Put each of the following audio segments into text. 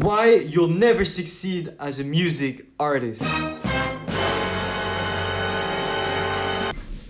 Why you'll never succeed as a music artist.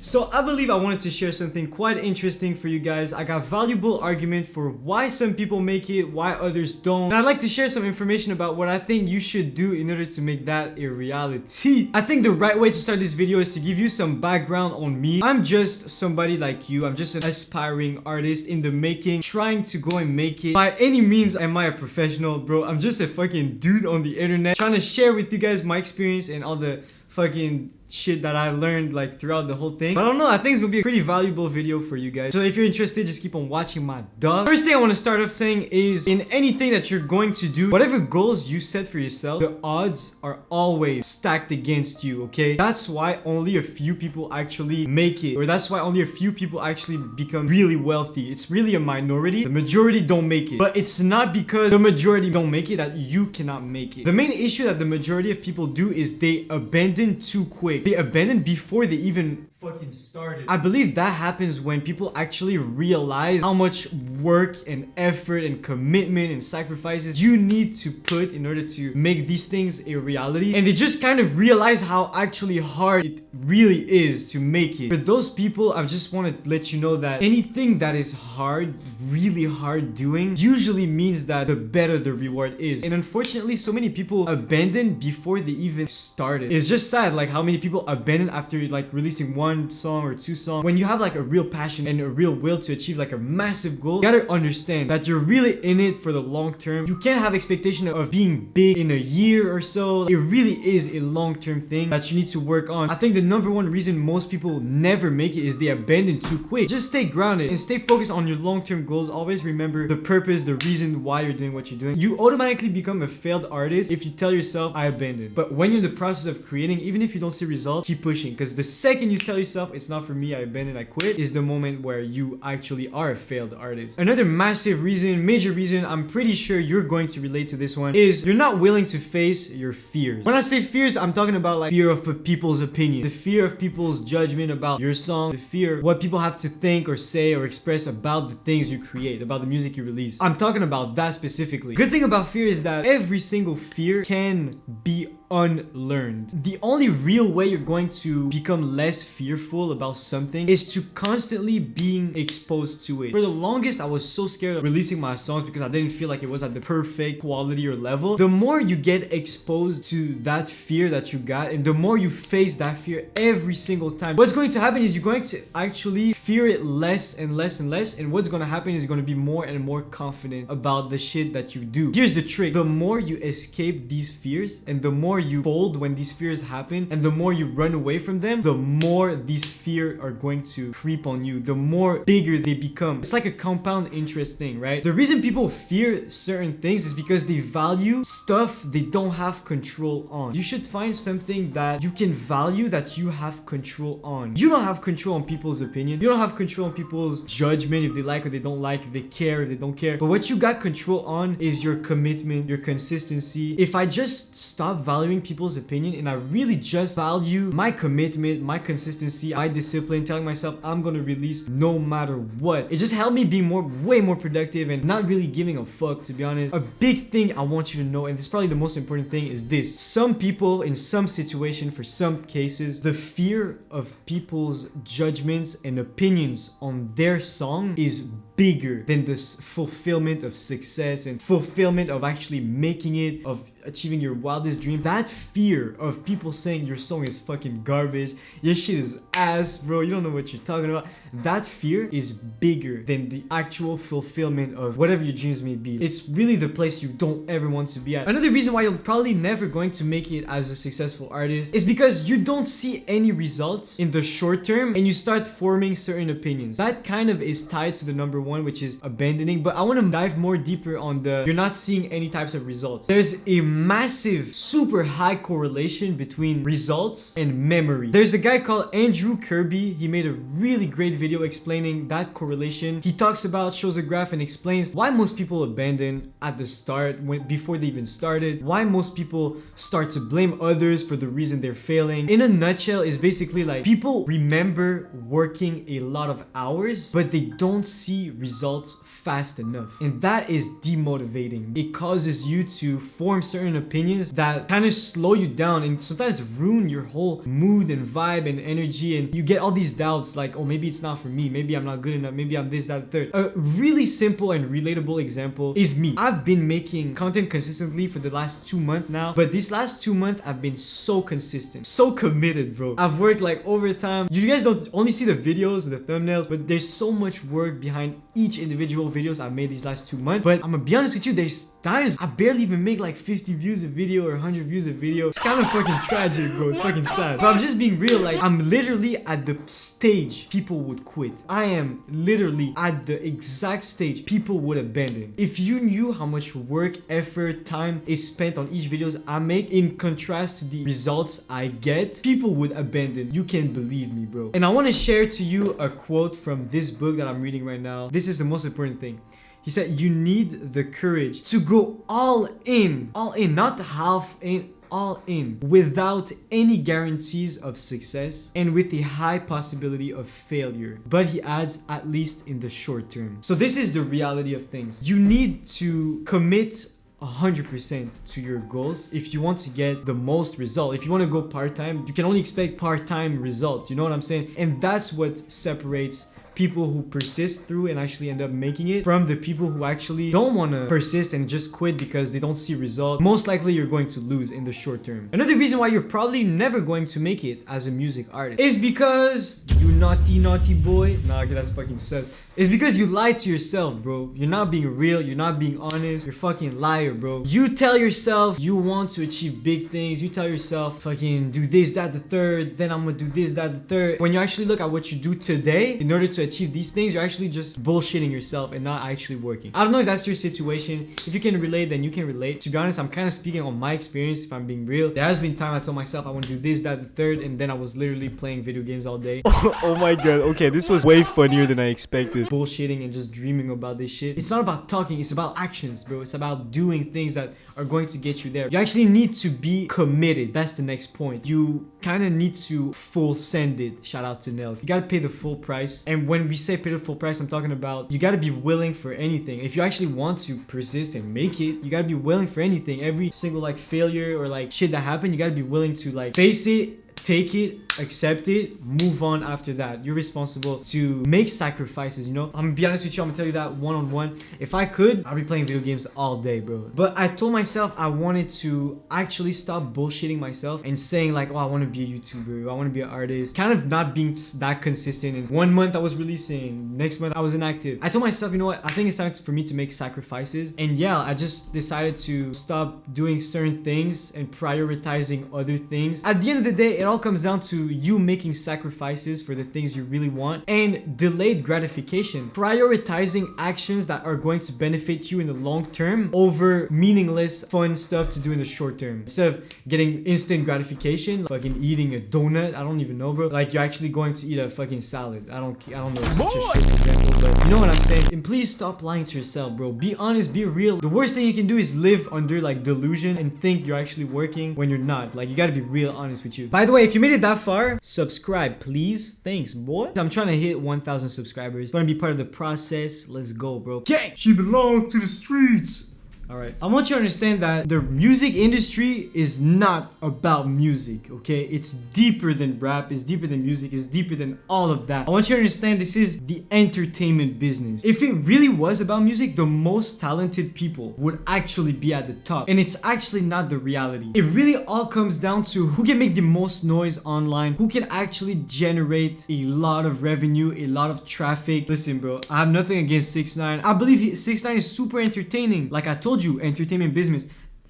So I believe I wanted to share something quite interesting for you guys. I got valuable argument for why some people make it, why others don't. And I'd like to share some information about what I think you should do in order to make that a reality. I think the right way to start this video is to give you some background on me. I'm just somebody like you. I'm just an aspiring artist in the making, trying to go and make it. By any means am I a professional, bro. I'm just a fucking dude on the internet trying to share with you guys my experience and all the fucking shit that I learned like throughout the whole thing. But I don't know, I think it's gonna be a pretty valuable video for you guys. So if you're interested, just keep on watching my dog. First thing I want to start off saying is in anything that you're going to do, whatever goals you set for yourself, the odds are always stacked against you, okay? That's why only a few people actually make it, or that's why only a few people actually become really wealthy. It's really a minority. The majority don't make it. But it's not because the majority don't make it that you cannot make it. The main issue that the majority of people do is they abandon too quick. They abandon before they even fucking started. I believe that happens when people actually realize how much work and effort and commitment and sacrifices you need to put in order to make these things a reality, and they just kind of realize how actually hard it really is to make it. For those people, I just want to let you know that anything that is hard, really hard doing, usually means that the better the reward is. And unfortunately, so many people abandon before they even started. It's just sad like how many people abandon after like releasing one song or two songs. When you have like a real passion and a real will to achieve like a massive goal, you gotta understand that you're really in it for the long term. You can't have expectation of being big in a year or so. It really is a long-term thing that you need to work on. I think the number one reason most people never make it is they abandon too quick. Just stay grounded and stay focused on your long-term goals. Always remember the purpose, the reason why you're doing what you're doing. You automatically become a failed artist if you tell yourself, I abandoned. But when you're in the process of creating, even if you don't see results, keep pushing, because the second you tell yourself it's not for me, I abandoned, I quit, is the moment where you actually are a failed artist. Another massive reason, major reason, I'm pretty sure you're going to relate to this one, is you're not willing to face your fears. When I say fears, I'm talking about like fear of people's opinion, the fear of people's judgment about your song, the fear of what people have to think or say or express about the things you create, about the music you release. I'm talking about that specifically. Good thing about fear is that every single fear can be unlearned. The only real way you're going to become less fearful about something is to constantly being exposed to it. For the longest, I was so scared of releasing my songs because I didn't feel like it was at the perfect quality or level. The more you get exposed to that fear that you got, and the more you face that fear every single time, what's going to happen is you're going to actually fear it less and less and less, and what's going to happen is you're going to be more and more confident about the shit that you do. Here's the trick: the more you escape these fears and the more you fold when these fears happen, and the more you run away from them, the more these fears are going to creep on you, the more bigger they become. It's like a compound interest thing, right? The reason people fear certain things is because they value stuff they don't have control on. You should find something that you can value, that you have control on. You don't have control on people's opinion. You don't have control on people's judgment, if they like or they don't like, if they care, if they don't care. But what you got control on is your commitment, your consistency. If I just stop valuing people's opinion and I really just value my commitment, my consistency, my discipline, telling myself I'm gonna release no matter what, it just helped me be way more productive and not really giving a fuck, to be honest. A big thing I want you to know, and this is probably the most important thing, is this: some people in some situation, for some cases, the fear of people's judgments and opinions on their song is bigger than this fulfillment of success and fulfillment of actually making it, of achieving your wildest dream. That fear of people saying your song is fucking garbage, your shit is ass, bro, you don't know what you're talking about, that fear is bigger than the actual fulfillment of whatever your dreams may be. It's really the place you don't ever want to be at. Another reason why you're probably never going to make it as a successful artist is because you don't see any results in the short term and you start forming certain opinions. That kind of is tied to the number one, which is abandoning, but I want to dive more deeper on the you're not seeing any types of results. There's a massive, super high correlation between results and memory. There's a guy called Andrew Drew Kirby, he made a really great video explaining that correlation. He talks about, shows a graph and explains why most people abandon at the start before they even started, why most people start to blame others for the reason they're failing. In a nutshell, is basically like people remember working a lot of hours, but they don't see results fast enough, and that is demotivating. It causes you to form certain opinions that kind of slow you down and sometimes ruin your whole mood and vibe and energy, and you get all these doubts like, oh, maybe it's not for me, maybe I'm not good enough, maybe I'm this, that, third. A really simple and relatable example is me. I've been making content consistently for the last 2 months now, but this last 2 months I've been so consistent, so committed, bro. I've worked like overtime. You guys don't only see the videos, the thumbnails, but there's so much work behind each individual videos I've made these last 2 months. But I'm gonna be honest with you, there's times I barely even make like 50 views a video or 100 views a video. It's kind of fucking tragic, bro. It's fucking sad. But I'm just being real. Like, I'm literally at the stage people would quit. I am literally at the exact stage people would abandon. If you knew how much work, effort, time is spent on each videos I make in contrast to the results I get, people would abandon. You can believe me, bro. And I want to share to you a quote from this book that I'm reading right now. This is the most important thing. He said, you need the courage to go all in, not half in, all in, without any guarantees of success and with a high possibility of failure. But he adds, at least in the short term. So this is the reality of things. You need to commit 100% to your goals if you want to get the most result. If you want to go part-time, you can only expect part-time results. You know what I'm saying? And that's what separates people who persist through and actually end up making it from the people who actually don't want to persist and just quit because they don't see results. Most likely you're going to lose in the short term. Another reason why you're probably never going to make it as a music artist is because you naughty boy. Nah, okay, that's fucking sus. It's because you lied to yourself, bro. You're not being real. You're not being honest. You're fucking liar, bro. You tell yourself you want to achieve big things. You tell yourself fucking do this, that, the third. Then I'm gonna do this, that, the third. When you actually look at what you do today in order to achieve these things, you're actually just bullshitting yourself and not actually working. I don't know if that's your situation. If you can relate, then you can relate. To be honest, I'm kind of speaking on my experience if I'm being real. There has been time I told myself I want to do this, that, the third, and then I was literally playing video games all day. Oh my god. Okay, this was way funnier than I expected. Bullshitting and just dreaming about this shit. It's not about talking, it's about actions, bro. It's about doing things that are going to get you there. You actually need to be committed. That's the next point. You kind of need to full send it. Shout out to Nell. You gotta pay the full price. And when we say pay the full price, I'm talking about you gotta be willing for anything. If you actually want to persist and make it, you gotta be willing for anything. Every single like failure or like shit that happened, you gotta be willing to like face it, take it, accept it, move on after that. You're responsible to make sacrifices, you know? I'm gonna be honest with you, I'm gonna tell you that one-on-one. If I could, I'd be playing video games all day, bro. But I told myself I wanted to actually stop bullshitting myself and saying like, oh, I want to be a YouTuber, I want to be an artist. Kind of not being that consistent. In 1 month I was releasing, next month I was inactive. I told myself, you know what? I think it's time for me to make sacrifices. And yeah, I just decided to stop doing certain things and prioritizing other things. At the end of the day, it all comes down to you making sacrifices for the things you really want and delayed gratification. Prioritizing actions that are going to benefit you in the long term over meaningless fun stuff to do in the short term. Instead of getting instant gratification, like fucking eating a donut, I don't even know, bro. Like you're actually going to eat a fucking salad. I don't know, it's such a shit example, but you know what I'm saying. And please stop lying to yourself, bro. Be honest, be real. The worst thing you can do is live under like delusion and think you're actually working when you're not. Like you gotta be real honest with you. By the way, if you made it that far, subscribe please. Thanks, boy. I'm trying to hit 1,000 subscribers. Want to be part of the process? Let's go, bro. Gang! She belongs to the streets. Alright, I want you to understand that the music industry is not about music, okay? It's deeper than rap, it's deeper than music, it's deeper than all of that. I want you to understand this is the entertainment business. If it really was about music, the most talented people would actually be at the top. And it's actually not the reality. It really all comes down to who can make the most noise online, who can actually generate a lot of revenue, a lot of traffic. Listen, bro, I have nothing against 6ix9ine. I believe 6ix9ine is super entertaining. Like I told you, entertainment business.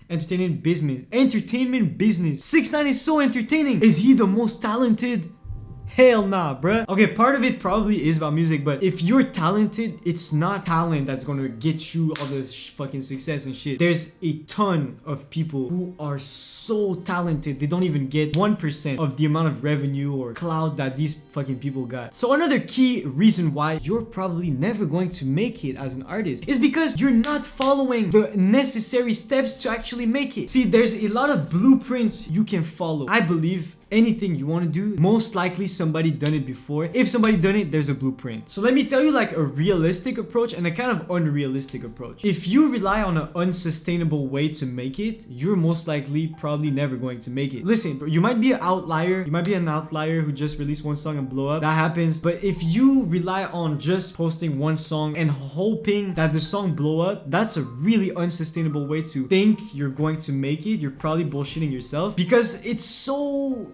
6ix9ine is so entertaining. Is he the most talented? Hell nah, bruh. Okay, part of it probably is about music, but if you're talented, it's not talent that's gonna get you all this fucking success and shit. There's a ton of people who are so talented, they don't even get 1% of the amount of revenue or clout that these fucking people got. So another key reason why you're probably never going to make it as an artist is because you're not following the necessary steps to actually make it. See, there's a lot of blueprints you can follow. I believe anything you want to do, most likely somebody done it before. If somebody done it, there's a blueprint. So let me tell you like a realistic approach and a kind of unrealistic approach. If you rely on an unsustainable way to make it, you're most likely probably never going to make it. Listen, bro, you might be an outlier. You might be an outlier who just released one song and blow up. That happens. But if you rely on just posting one song and hoping that the song blow up, that's a really unsustainable way to think you're going to make it. You're probably bullshitting yourself because it's so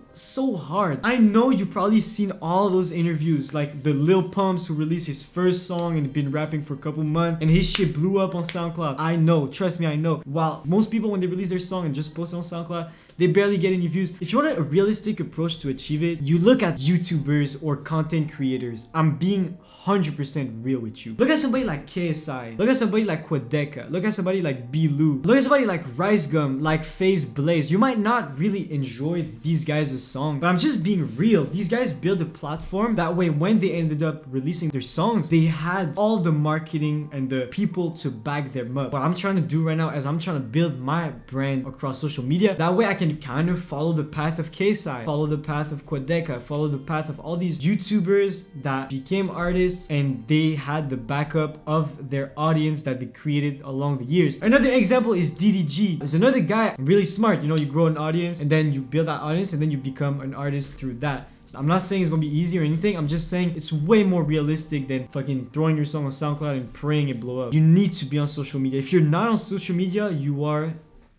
hard. I know you probably seen all those interviews, like the Lil Pumps who released his first song and been rapping for a couple months and his shit blew up on SoundCloud. I know, trust me, I know. While most people, when they release their song and just post it on SoundCloud, they barely get any views. If you want a realistic approach to achieve it, you look at YouTubers or content creators. I'm being 100% real with you. Look at somebody like KSI. Look at somebody like Quadeca. Look at somebody like B-Lou. Look at somebody like Rice Gum, like FaZe Blaze. You might not really enjoy these guys' song, but I'm just being real. These guys built a platform that way when they ended up releasing their songs, they had all the marketing and the people to back them up. What I'm trying to do right now is I'm trying to build my brand across social media. That way I can kind of follow the path of KSI, follow the path of Quadeca, follow the path of all these YouTubers that became artists and they had the backup of their audience that they created along the years. Another example is DDG. There's another guy, really smart. You know, you grow an audience and then you build that audience and then you become an artist through that. So I'm not saying it's gonna be easy or anything. I'm just saying it's way more realistic than fucking throwing your song on SoundCloud and praying it blow up. You need to be on social media. If you're not on social media, you are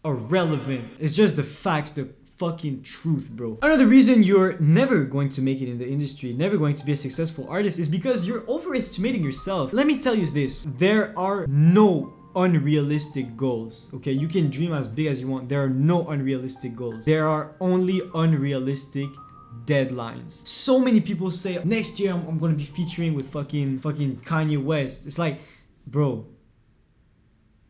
irrelevant. It's just the facts, the fucking truth, bro. Another reason you're never going to make it in the industry, never going to be a successful artist, is because you're overestimating yourself. Let me tell you this, there are no unrealistic goals. Okay, you can dream as big as you want. There are no unrealistic goals. There are only unrealistic deadlines. So many people say next year I'm gonna be featuring with fucking Kanye West. It's like, bro,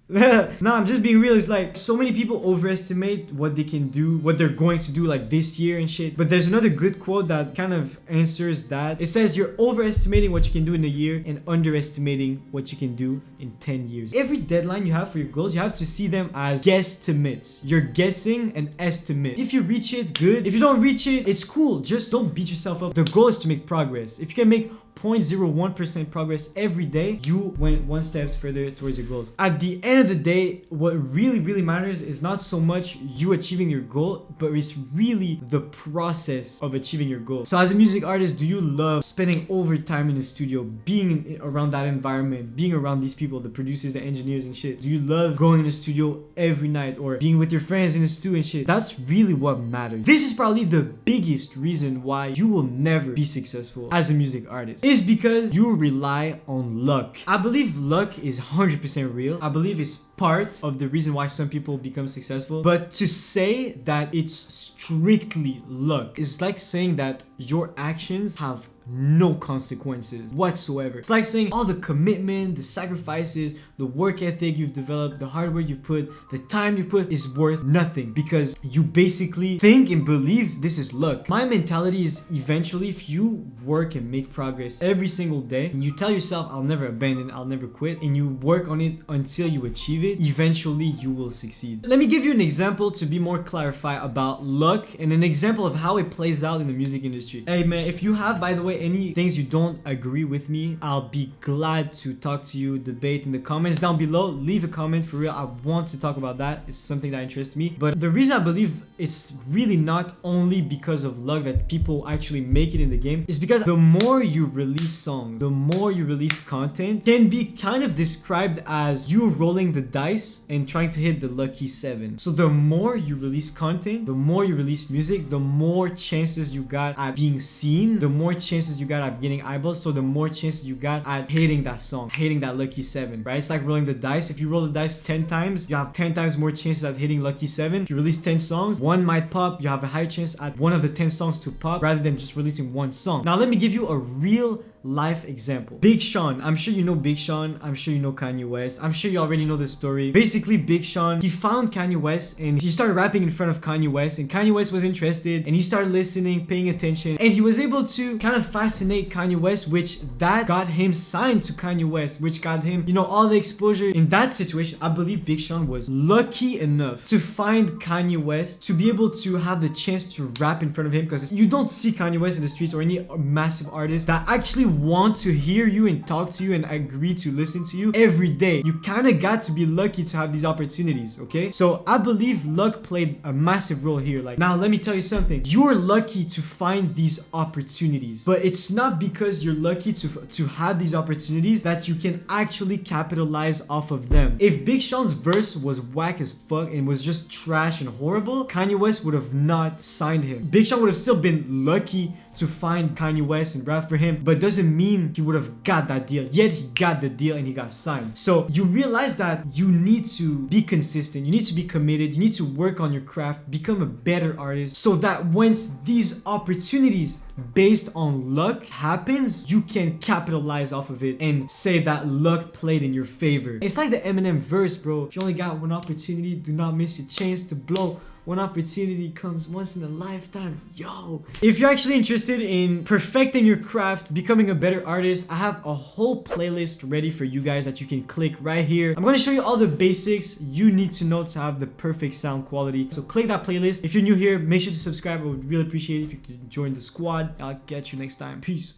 nah, I'm just being real. It's like so many people overestimate what they can do, what they're going to do like this year and shit. But there's another good quote that kind of answers that. It says you're overestimating what you can do in a year and underestimating what you can do in 10 years. Every deadline you have for your goals, you have to see them as guesstimates. You're guessing an estimate. If you reach it, good. If you don't reach it, it's cool. Just don't beat yourself up. The goal is to make progress. If you can make 0.01% progress every day, you went one step further towards your goals. At the end of the day, what really matters is not so much you achieving your goal, but it's really the process of achieving your goal. So as a music artist, do you love spending overtime in the studio, being around that environment, being around these people, the producers, the engineers and shit? Do you love going in the studio every night or being with your friends in the studio and shit? That's really what matters. This is probably the biggest reason why you will never be successful as a music artist, is because you rely on luck. I believe luck is 100% real. I believe it's part of the reason why some people become successful. But to say that it's strictly luck is like saying that your actions have no consequences whatsoever. It's like saying all the commitment, the sacrifices, the work ethic you've developed, the hard work you put, the time you put is worth nothing because you basically think and believe this is luck. My mentality is eventually if you work and make progress every single day and you tell yourself I'll never abandon, I'll never quit, and you work on it until you achieve it, eventually you will succeed. Let me give you an example to be more clarified about luck and an example of how it plays out in the music industry. Hey man, if you have, by the way, any things you don't agree with me, I'll be glad to talk to you, debate in the comments down below. Leave a comment for real. I want to talk about that. It's something that interests me. But the reason I believe it's really not only because of luck that people actually make it in the game is because the more you release songs, the more you release content, can be kind of described as you rolling the dice and trying to hit the lucky 7. So the more you release content, the more you release music, the more chances you got at being seen, the more chances chances you got at getting eyeballs, so the more chances you got at hitting that song, hitting that lucky 7, right? It's like rolling the dice. If you roll the dice 10 times, you have 10 times more chances at hitting lucky 7. If you release 10 songs, one might pop. You have a higher chance at one of the 10 songs to pop rather than just releasing one song. Now let me give you a real life example. Big Sean. I'm sure you know Big Sean. I'm sure you know Kanye West. I'm sure you already know the story. Basically, Big Sean, he found Kanye West and he started rapping in front of Kanye West, and Kanye West was interested and he started listening, paying attention, and he was able to kind of fascinate Kanye West, which that got him signed to Kanye West, which got him, you know, all the exposure. In that situation, I believe Big Sean was lucky enough to find Kanye West, to be able to have the chance to rap in front of him, because you don't see Kanye West in the streets or any massive artist that actually want to hear you and talk to you and agree to listen to you every day. You kind of got to be lucky to have these opportunities, okay? So I believe luck played a massive role here. Like, now let me tell you something. You're lucky to find these opportunities, but it's not because you're lucky to have these opportunities that you can actually capitalize off of them. If Big Sean's verse was whack as fuck and was just trash and horrible, Kanye West would have not signed him. Big Sean would have still been lucky to find Kanye West and rap for him, but doesn't mean he would have got that deal. Yet he got the deal and he got signed. So you realize that you need to be consistent, you need to be committed, you need to work on your craft, become a better artist, so that once these opportunities based on luck happens, you can capitalize off of it and say that luck played in your favor. It's like the Eminem verse, bro. If you only got one opportunity, do not miss your chance to blow. One opportunity comes once in a lifetime. Yo, if you're actually interested in perfecting your craft, becoming a better artist, I have a whole playlist ready for you guys that you can click right here. I'm going to show you all the basics you need to know to have the perfect sound quality. So click that playlist. If you're new here, make sure to subscribe. I would really appreciate it if you could join the squad. I'll catch you next time. Peace.